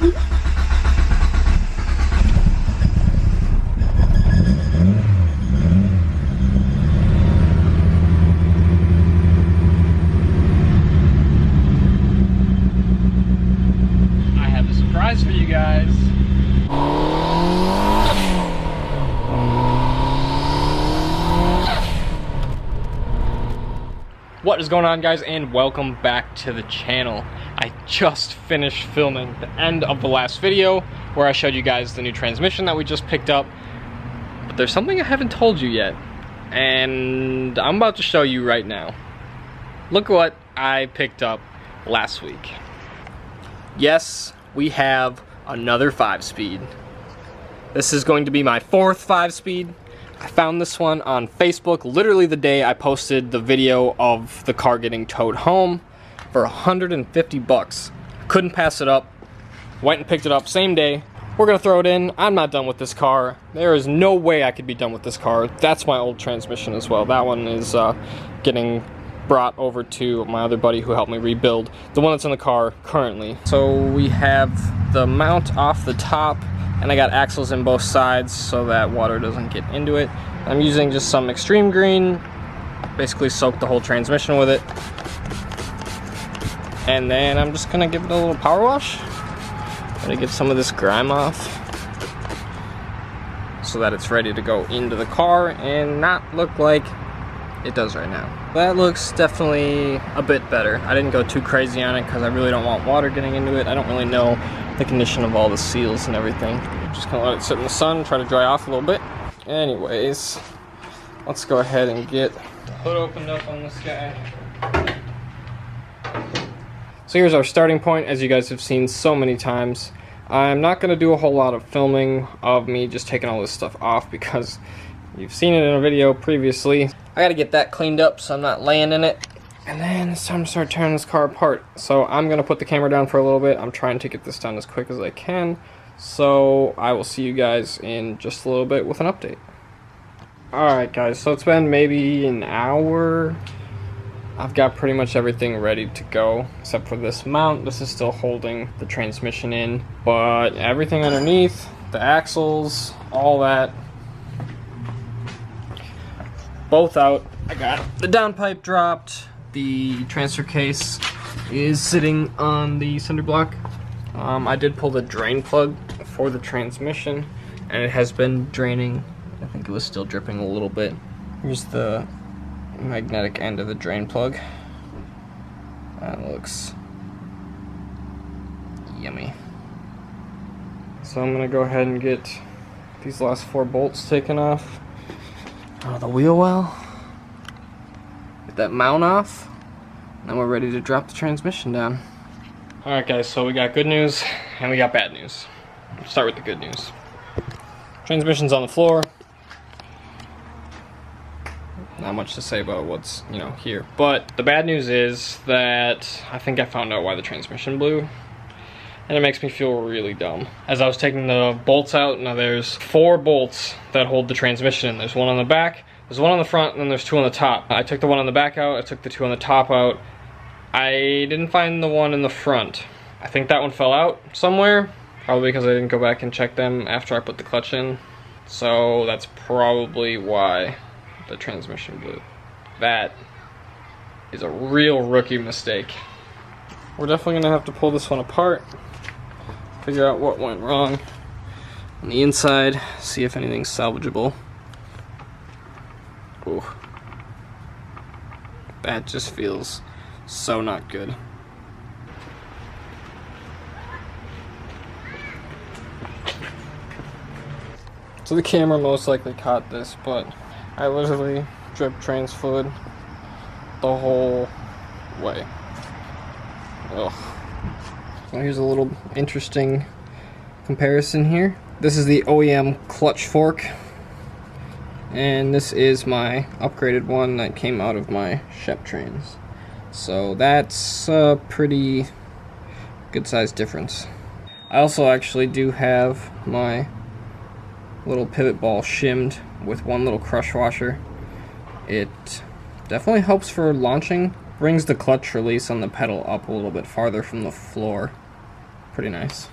For you guys. What is going on, guys, and welcome back to the channel. I just finished filming the end of the last video where I showed you guys the new transmission that we just picked up, but there's something I haven't told you yet, and I'm about to show you right now. Look what I picked up last week. Yes, we have another 5-speed. This is going to be my 4th 5-speed. I found this one on Facebook literally the day I posted the video of the car getting towed home for 150 bucks. Couldn't pass it up. Went and picked it up same day. We're gonna throw it in. I'm not done with this car. There is no way I could be done with this car. That's my old transmission as well. That one is getting brought over to my other buddy who helped me rebuild the one that's in the car currently. So we have the mount off the top, and I got axles in both sides so that water doesn't get into it. I'm using just some extreme green, basically soak the whole transmission with it, and then I'm just gonna give it a little power wash. Gonna get some of this grime off so that it's ready to go into the car and not look like it does right now. That looks definitely a bit better. I didn't go too crazy on it because I really don't want water getting into it. I don't really know the condition of all the seals and everything. Just gonna let it sit in the sun, try to dry off a little bit. Anyways, let's go ahead and get the hood opened up on this guy. So here's our starting point, as you guys have seen so many times. I'm not gonna do a whole lot of filming of me just taking all this stuff off because you've seen it in a video previously. I gotta get that cleaned up so I'm not laying in it. And then it's time to start tearing this car apart. So I'm gonna put the camera down for a little bit. I'm trying to get this done as quick as I can. So I will see you guys in just a little bit with an update. Alright guys, so it's been maybe an hour. I've got pretty much everything ready to go, except for this mount. This is still holding the transmission in. But everything underneath, the axles, all that, both out. I got the downpipe dropped. The transfer case is sitting on the cinder block. I did pull the drain plug for the transmission, and it has been draining. I think it was still dripping a little bit. Here's the magnetic end of the drain plug. That looks yummy. So I'm gonna go ahead and get these last 4 bolts taken off. The wheel well, get that mount off, and then we're ready to drop the transmission down. Alright guys, so we got good news and we got bad news. Let's start with the good news. Transmission's on the floor. Not much to say about what's, here. But the bad news is that I think I found out why the transmission blew. And it makes me feel really dumb. As I was taking the bolts out, now there's 4 bolts that hold the transmission in. There's one on the back, there's one on the front, and then there's 2 on the top. I took the one on the back out, I took the 2 on the top out. I didn't find the one in the front. I think that one fell out somewhere, probably because I didn't go back and check them after I put the clutch in. So that's probably why the transmission blew. That is a real rookie mistake. We're definitely gonna have to pull this one apart, figure out what went wrong on the inside, see if anything's salvageable. Ooh. That just feels so not good. So the camera most likely caught this, but I literally dripped trans fluid the whole way. Ugh. So here's a little interesting comparison here. This is the OEM clutch fork, and this is my upgraded one that came out of my Shep Trans. So that's a pretty good size difference. I also actually do have my little pivot ball shimmed with one little crush washer. It definitely helps for launching. Brings the clutch release on the pedal up a little bit farther from the floor. Pretty nice.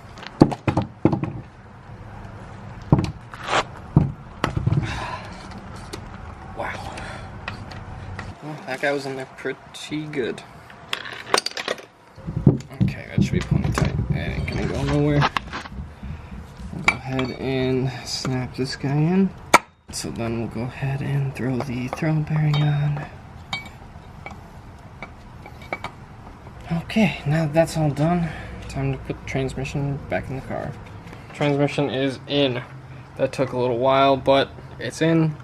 that guy was in there pretty good. Okay, that should be plenty tight. It ain't gonna go nowhere. We'll go ahead and snap this guy in. So then we'll go ahead and throw the throttle bearing on. Okay, now that that's all done, time to put the transmission back in the car. Transmission is in. That took a little while, but it's in.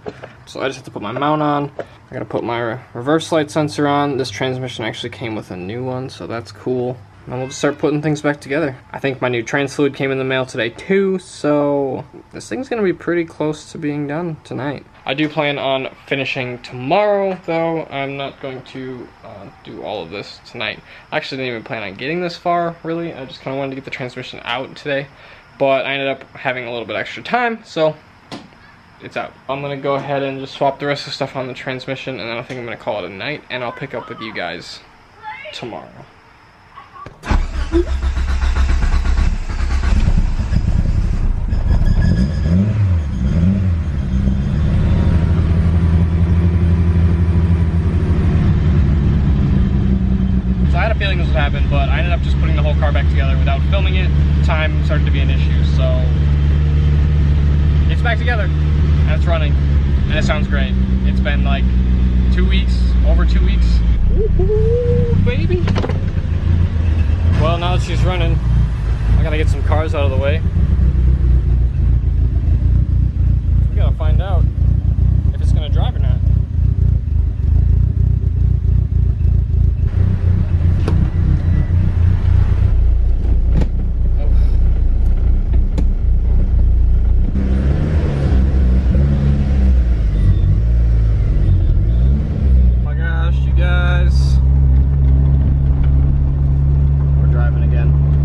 So I just have to put my mount on. I gotta put my reverse light sensor on. This transmission actually came with a new one, so that's cool. And then we'll just start putting things back together. I think my new trans fluid came in the mail today too, so this thing's gonna be pretty close to being done tonight. I do plan on finishing tomorrow, though. I'm not going to do all of this tonight. I actually didn't even plan on getting this far, really. I just kind of wanted to get the transmission out today, but I ended up having a little bit extra time, so it's out. I'm gonna go ahead and just swap the rest of the stuff on the transmission, and then I think I'm gonna call it a night, and I'll pick up with you guys tomorrow. So I had a feeling this would happen, but I ended up just putting the whole car back together without filming it. Time started to be an issue, so it's back together and it's running and it sounds great. It's been like 2 weeks, over 2 weeks. Woohoo, baby. Well, now that she's running, I gotta get some cars out of the way. We gotta find out if it's gonna drive or not.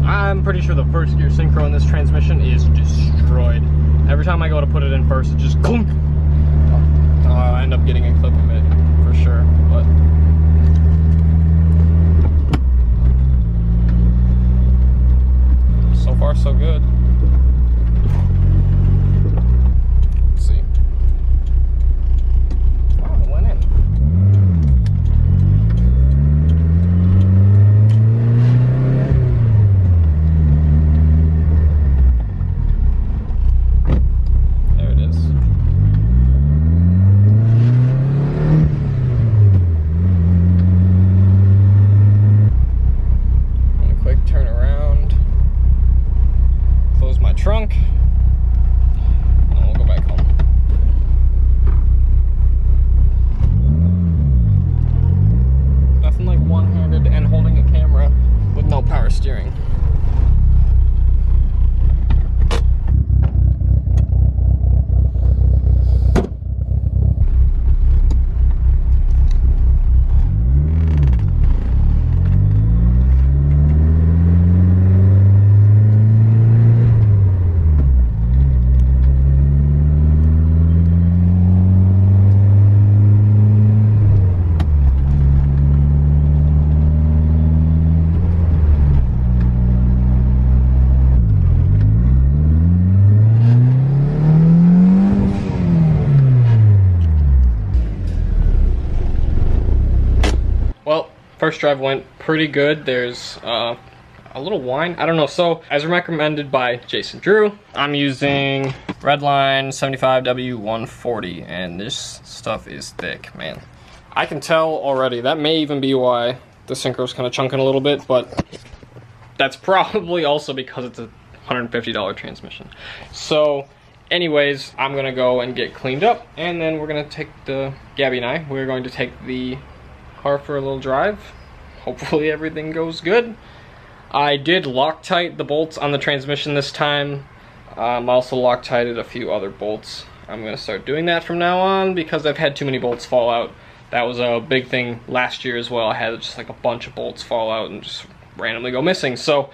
I'm pretty sure the first gear synchro in this transmission is destroyed. Every time I go to put it in first, it just clunk. I end up getting a clip of it for sure, but so far so good. Let's see. Wow, it went in. Trunk, and then we'll go back home. Nothing like one-handed and holding a camera with no power steering. Well, first drive went pretty good. There's a little whine, I don't know. So as recommended by Jason Drew, I'm using Redline 75W140, and this stuff is thick, man. I can tell already. That may even be why the synchro's kind of chunking a little bit, but that's probably also because it's a $150 transmission. So anyways, I'm gonna go and get cleaned up, and then we're gonna take Gabby and I, we're going to take the car for a little drive. Hopefully everything goes good. I did Loctite the bolts on the transmission this time. I also Loctited a few other bolts. I'm gonna start doing that from now on because I've had too many bolts fall out. That was a big thing last year as well. I had just like a bunch of bolts fall out and just randomly go missing. So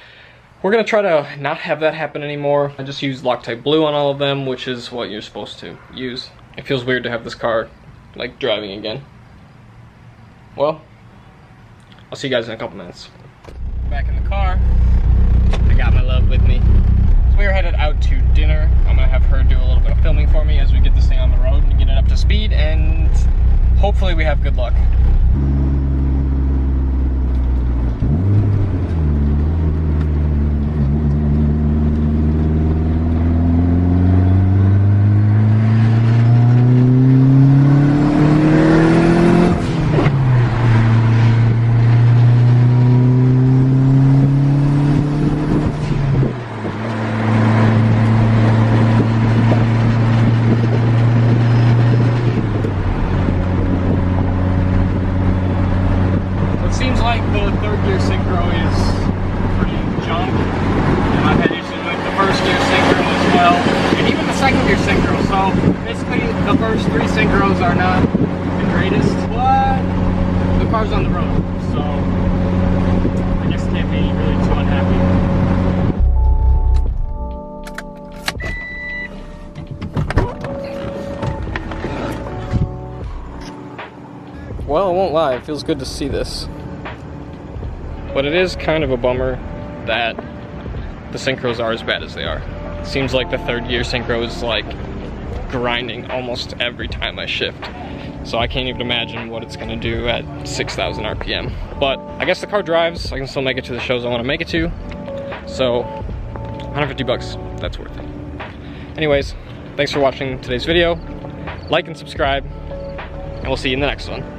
we're gonna try to not have that happen anymore. I just used Loctite Blue on all of them, which is what you're supposed to use. It feels weird to have this car like driving again. Well, I'll see you guys in a couple minutes. Back in the car, I got my love with me. So we are headed out to dinner. I'm gonna have her do a little bit of filming for me as we get this thing on the road and get it up to speed, and hopefully we have good luck. Seems like the third gear synchro is pretty junk, and I've had issues with the first gear synchro as well, and even the second gear synchro. So basically the first three synchros are not the greatest, but the car's on the road, so I guess can't be really too unhappy. Well, I won't lie, it feels good to see this. But it is kind of a bummer that the synchros are as bad as they are. It seems like the third gear synchro is like grinding almost every time I shift. So I can't even imagine what it's gonna do at 6,000 RPM. But I guess the car drives, I can still make it to the shows I wanna make it to. So 150 bucks, that's worth it. Anyways, thanks for watching today's video. Like and subscribe, and we'll see you in the next one.